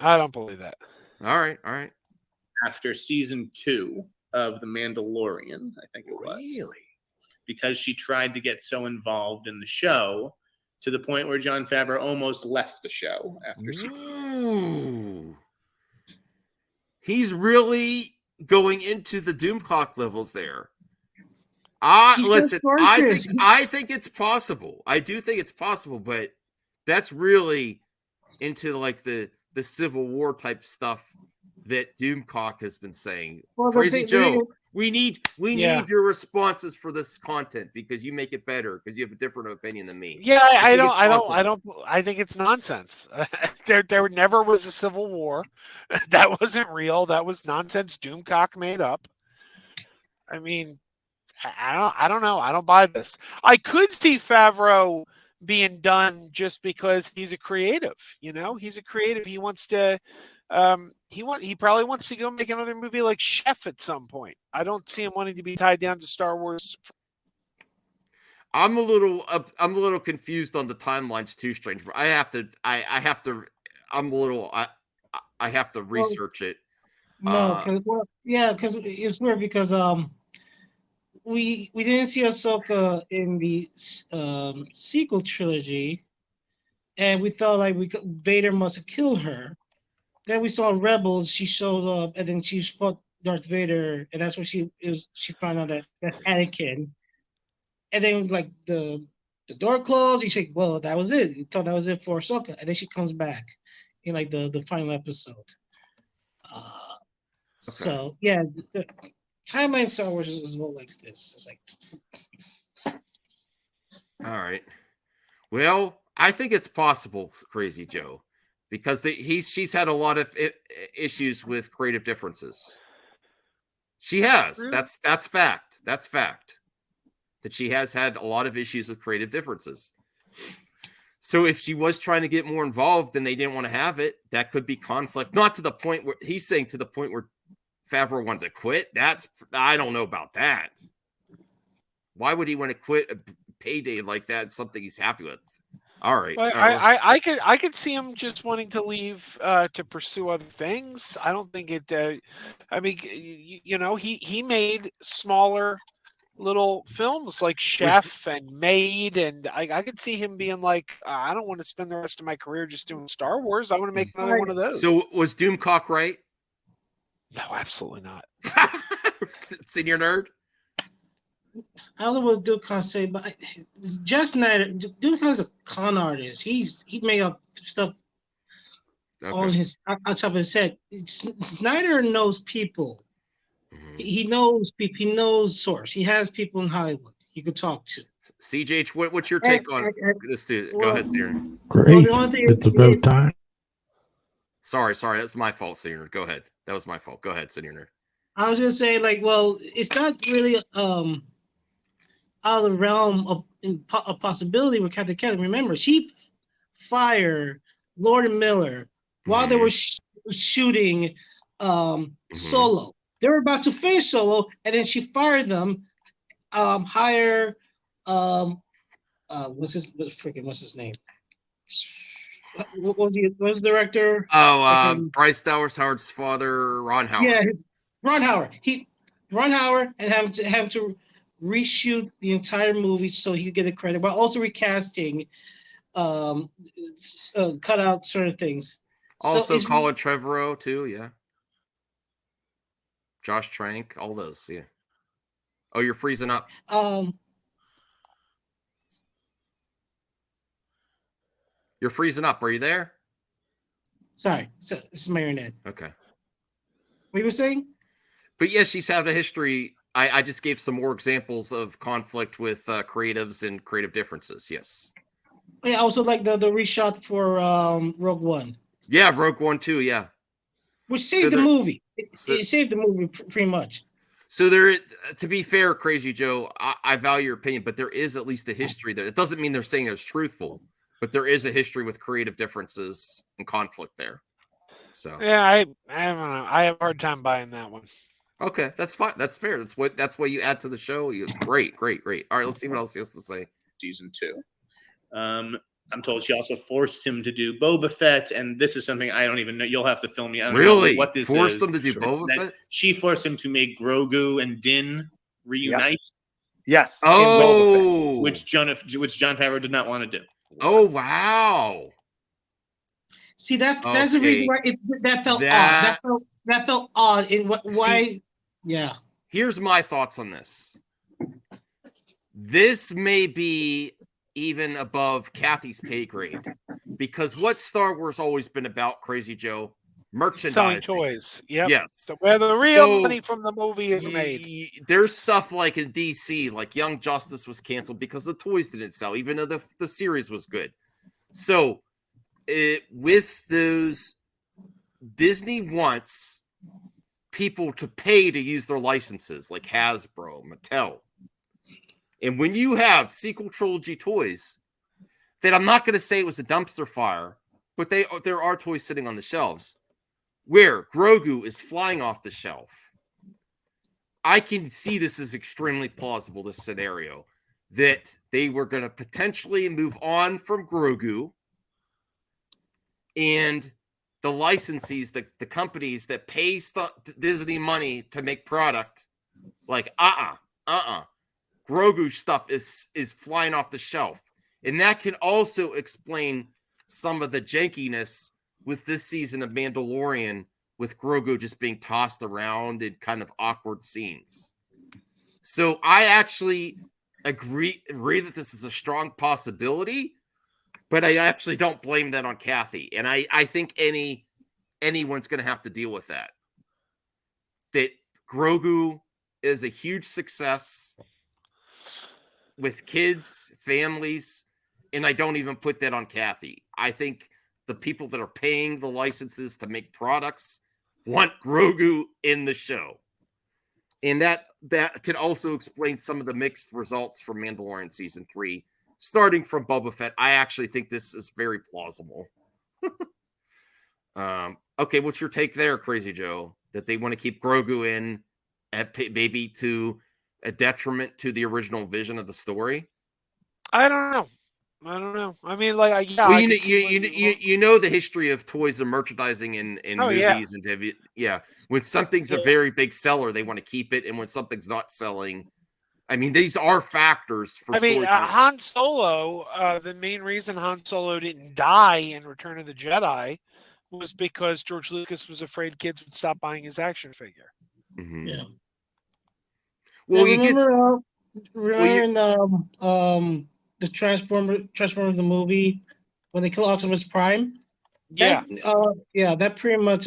I don't believe that. All right, all right. After season 2 of The Mandalorian, I think it was. Really? Because she tried to get so involved in the show to the point where Jon Favreau almost left the show after season. Ooh. He's really going into the Doomcock levels there. Listen, I think it's possible. I do think it's possible, but that's really into like the Civil War type stuff that Doomcock has been saying. Well, Crazy Joe, we need your responses for this content because you make it better because you have a different opinion than me. Yeah, I think it's nonsense. There never was a Civil War. That wasn't real. That was nonsense Doomcock made up. I mean, I don't know. I don't buy this. I could see Favreau being done just because he's a creative. You know, he's a creative. He wants to. He probably wants to go make another movie like Chef at some point. I don't see him wanting to be tied down to Star Wars. I'm a little confused on the timelines too, Strange. But I have to research it. No, because it's weird because we didn't see Ahsoka in the sequel trilogy, and we thought like Vader must have killed her. Then we saw Rebels. She showed up, and then she fought Darth Vader, and that's when she found out that that's Anakin. And then like the door closed. You think, well, that was it. You thought that was it for Ahsoka, and then she comes back in like the final episode. Okay. So yeah, the timeline Star Wars is more like this. It's like, all right. Well, I think it's possible, Crazy Joe, because she's had a lot of issues with creative differences. She has. Really? That's fact. That's fact. That she has had a lot of issues with creative differences. So if she was trying to get more involved and they didn't want to have it, that could be conflict. Not to the point where he's saying to the point where Favreau wanted to quit. I don't know about that. Why would he want to quit a payday like that? It's something he's happy with. All right. Well, I could see him just wanting to leave to pursue other things. I don't think it. I mean, you know, he made smaller little films like Chef and Maid, and I could see him being like, I don't want to spend the rest of my career just doing Star Wars. I want to make another one of those. So was Doomcock right? No, absolutely not. Senior nerd? I don't know what Doomcock say, but Jeff Snyder, Doomcock's a con artist. He made up stuff on top of his head. Snyder knows people. He knows people. He knows source. He has people in Hollywood he could talk to. CJ, what's your take on this dude? Go ahead, Senior. Great. It's about time. Sorry. That's my fault, Senior. Go ahead. That was my fault. Go ahead, Senior. I was gonna say, like, well, it's not really out of the realm of a possibility with Captain Kelly. Remember, she fired Lord and Miller while they were shooting Solo. They were about to finish Solo, and then she fired them. Hire what's his name? What was the director? Bryce Dallas Howard's father, Ron Howard. Yeah, Ron Howard. Ron Howard, and have to reshoot the entire movie so he could get the credit, while also recasting, cut out certain things. Also, Colin Trevorrow too. Yeah. Josh Trank, all those, yeah. Oh, you're freezing up. You're freezing up. Are you there? Sorry, this is my internet. Okay. What you were saying? But yes, she's had a history. I just gave some more examples of conflict with creatives and creative differences. Yes. Yeah, also like the reshot for Rogue One. Yeah, Rogue One too. Yeah. Which saved the movie. It saved the movie pretty much. So there, to be fair, Crazy Joe, I value your opinion, but there is at least a history there. It doesn't mean they're saying it's truthful, but there is a history with creative differences and conflict there. So yeah, I don't know. I have a hard time buying that one. Okay, that's fine. That's fair. That's what you add to the show. Great. All right, let's see what else he has to say. Season 2. I'm told she also forced him to do Boba Fett, and this is something I don't even know. You'll have to film me. I don't Really? know what this Forced is. him to do Boba That Fett? She forced him to make Grogu and Din reunite, Yes. Oh, which John Favreau did not want to do. oh wow. See that's the reason Okay. why that felt That- odd. That felt odd. In what? Why? See- Yeah. Here's my thoughts on this. This may be even above Kathy's pay grade, because what Star Wars always been about, Crazy Joe? Merchandising. Selling toys. Yep. Yes. So where the real So, money from the movie is made. There's stuff like in DC, like Young Justice was canceled because the toys didn't sell, even though the series was good. So with those, Disney wants people to pay to use their licenses, like Hasbro, Mattel. And when you have sequel trilogy toys, that I'm not going to say it was a dumpster fire, but there are toys sitting on the shelves where Grogu is flying off the shelf. I can see this as extremely plausible, this scenario, that they were going to potentially move on from Grogu, and the licensees, the companies that pay Disney money to make product, like Grogu stuff is flying off the shelf. And that can also explain some of the jankiness with this season of Mandalorian, with Grogu just being tossed around in kind of awkward scenes. So I actually agree that this is a strong possibility, but I actually don't blame that on Kathy. And I think anyone's going to have to deal with that. That Grogu is a huge success with kids, families, and I don't even put that on Kathy. I think the people that are paying the licenses to make products want Grogu in the show. And that could also explain some of the mixed results from Mandalorian Season 3. Starting from Boba Fett, I actually think this is very plausible. Okay, what's your take there, Crazy Joe? That they want to keep Grogu in, maybe to a detriment to the original vision of the story? I don't know. I mean, like, yeah. Well, you know the history of toys and merchandising in movies and TV. Yeah, when something's a very big seller, they want to keep it, and when something's not selling, I mean, these are factors for. I mean, Han Solo. The main reason Han Solo didn't die in Return of the Jedi was because George Lucas was afraid kids would stop buying his action figure. Mm-hmm. Yeah. Well, you remember in the Transformers the movie when they kill Optimus Prime? Yeah. That pretty much